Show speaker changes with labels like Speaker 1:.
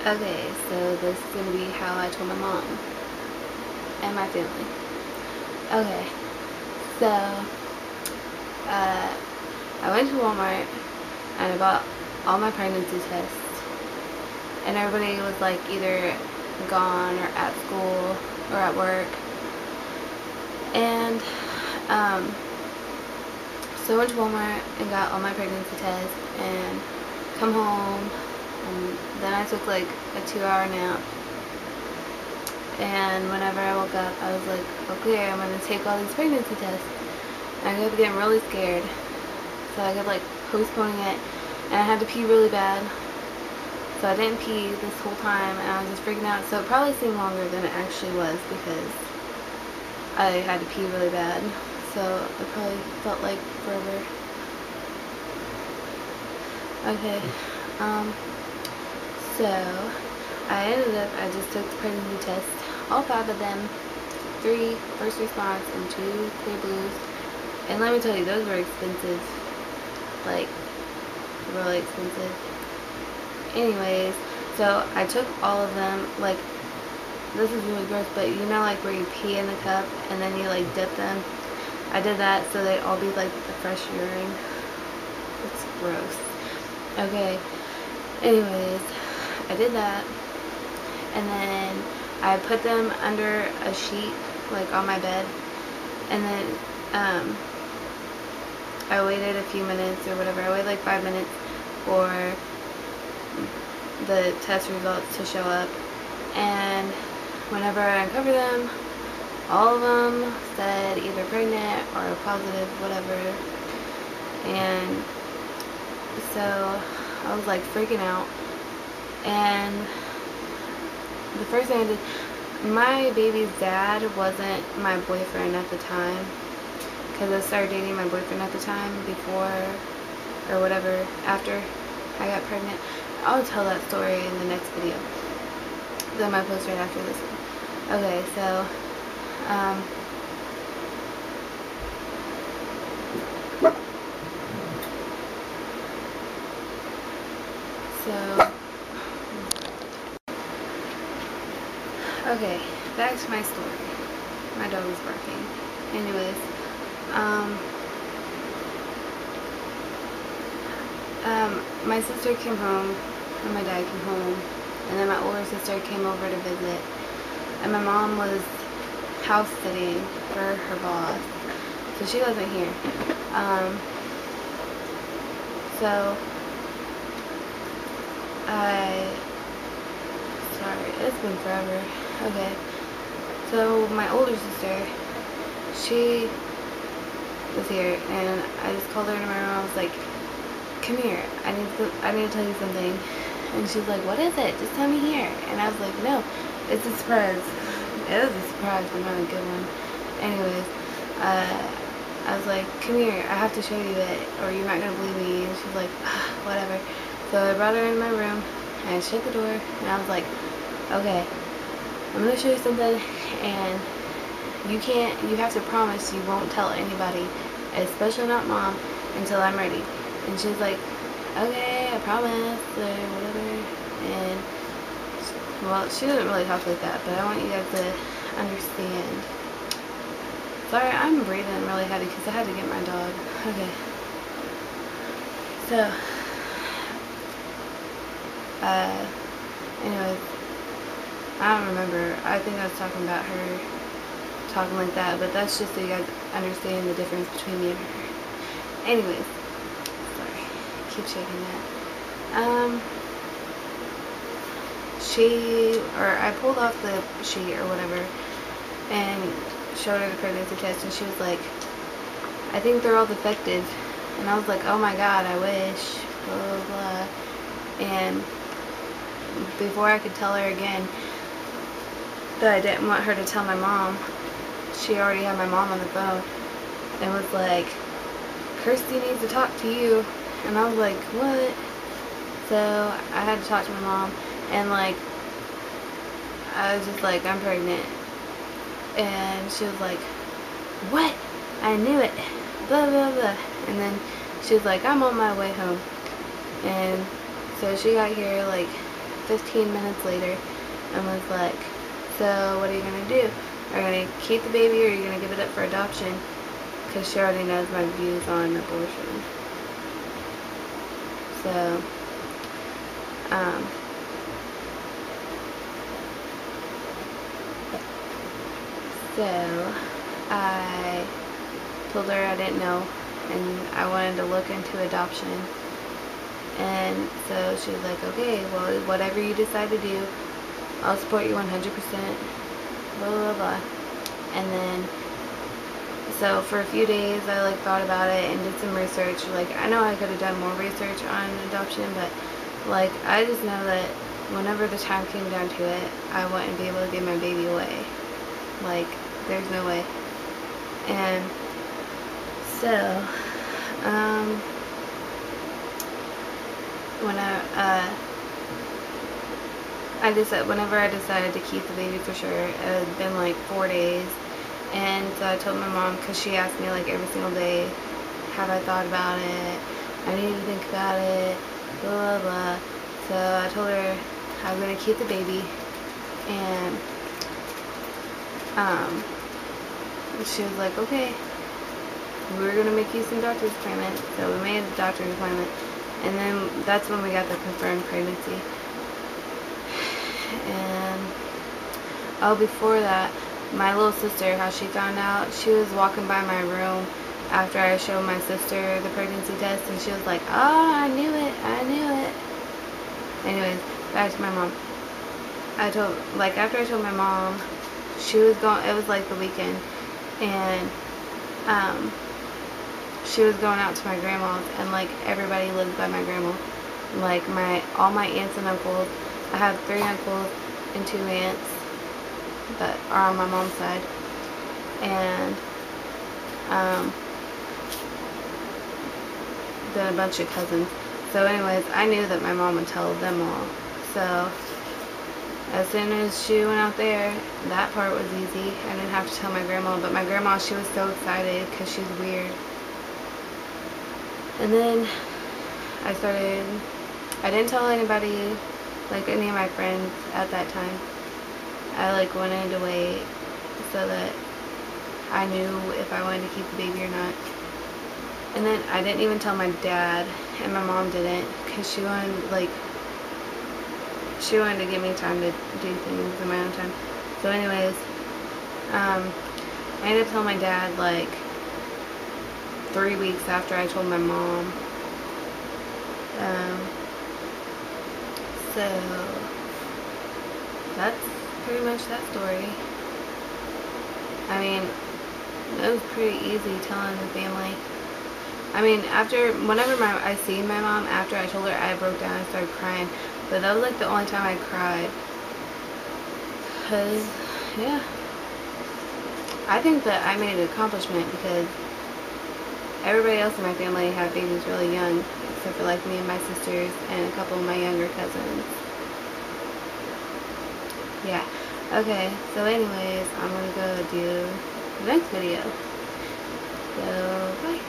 Speaker 1: Okay, so this is going to be how I told my mom and my family. Okay, so I went to Walmart and I bought all my pregnancy tests, and everybody was like either gone or at school or at work. And so I went to Walmart and got all my pregnancy tests and come home, and then I took like a 2-hour nap. And whenever I woke up, I was like, okay, I'm going to take all these pregnancy tests. And I kept getting really scared, so I kept like postponing it, and I had to pee really bad. So I didn't pee this whole time, and I was just freaking out. So it probably seemed longer than it actually was because I had to pee really bad. So it probably felt like forever. Okay, so I just took the pregnancy test, all 5 of them, 3 first response and 2 clear blues. And let me tell you, those were expensive, like really expensive. Anyways, so I took all of them, like, this is really gross, but you know like where you pee in the cup and then you like dip them? I did that so they'd all be like the fresh urine. It's gross. Okay, anyways, I did that, and then I put them under a sheet, like on my bed, and then I waited a few minutes or whatever. I waited like 5 minutes for the test results to show up, and whenever I uncovered them, all of them said either pregnant or positive, whatever. And so I was like freaking out, and the first thing I did, my baby's dad wasn't my boyfriend at the time, because I started dating my boyfriend at the time before, or whatever, after I got pregnant. I'll tell that story in the next video that I might post right after this one. Okay, so okay, back to my story. My dog is barking. Anyways, my sister came home, and my dad came home, and then my older sister came over to visit, and my mom was house sitting for her boss, so she wasn't here. So sorry, it's been forever. Okay, so my older sister, she was here, and I just called her into my room. I was like, come here, I need to tell you something. And she's like, what is it? Just tell me here. And I was like, no, it's a surprise. It was a surprise, but not a good one. Anyways, I was like, come here, I have to show you it, or you're not going to believe me. And she's like, whatever. So I brought her in my room, and I shut the door, and I was like, okay, I'm going to show you something, and you have to promise you won't tell anybody, especially not mom, until I'm ready. And she's like, okay, I promise, or whatever. And well, she doesn't really talk like that, but I want you guys to understand. Sorry, I'm breathing really heavy because I had to get my dog. Okay. So, anyways, I don't remember. I think I was talking about her talking like that, but that's just so you guys understand the difference between me and her. Anyways, sorry, keep shaking that. I pulled off the sheet or whatever and showed her the pregnancy test, and she was like, I think they're all defective. And I was like, oh my god, I wish, blah blah blah. And before I could tell her again that I didn't want her to tell my mom, she already had my mom on the phone and was like, Kirsty needs to talk to you. And I was like, what? So I had to talk to my mom, and like, I was just like, I'm pregnant. And she was like, what? I knew it, blah blah blah. And then she was like, I'm on my way home. And so she got here like 15 minutes later and was like, so what are you going to do? Are you going to keep the baby or are you going to give it up for adoption? Because she already knows my views on abortion. So, I told her I didn't know and I wanted to look into adoption. And so she was like, okay, well, whatever you decide to do, I'll support you 100%, blah, blah, blah. And then, so for a few days, I, like, thought about it and did some research. Like, I know I could have done more research on adoption, but, like, I just know that whenever the time came down to it, I wouldn't be able to give my baby away. Like, there's no way. And so, whenever I decided to keep the baby for sure, it had been like 4 days, and so I told my mom, because she asked me like every single day, have I thought about it, I need to think about it, blah blah blah. So I told her I'm going to keep the baby, and she was like, okay, we're going to make you some doctor's appointment. So we made a doctor's appointment, and then that's when we got the confirmed pregnancy. And before that, my little sister, how she found out, she was walking by my room after I showed my sister the pregnancy test, and she was like, oh, I knew it. Anyways, back to my mom. After I told my mom, she was going, it was like the weekend, and she was going out to my grandma's, and like everybody lives by my grandma. Like all my aunts and uncles. I have 3 uncles and 2 aunts that are on my mom's side, and then a bunch of cousins. So anyways, I knew that my mom would tell them all. So as soon as she went out there, that part was easy. I didn't have to tell my grandma, but my grandma, she was so excited because she's weird. And then I didn't tell anybody, like any of my friends at that time. I like wanted to wait so that I knew if I wanted to keep the baby or not. And then I didn't even tell my dad, and my mom didn't, because she wanted to give me time to do things in my own time. So anyways, I ended up telling my dad like 3 weeks after I told my mom. So that's pretty much that story. I mean, it was pretty easy telling the family. I mean, whenever I seen my mom, after I told her, I broke down and started crying. But that was like the only time I cried. Because, yeah. I think that I made an accomplishment because everybody else in my family had babies really young, except for like me and my sisters and a couple of my younger cousins. Yeah. Okay, so anyways, I'm gonna go do the next video. So, bye.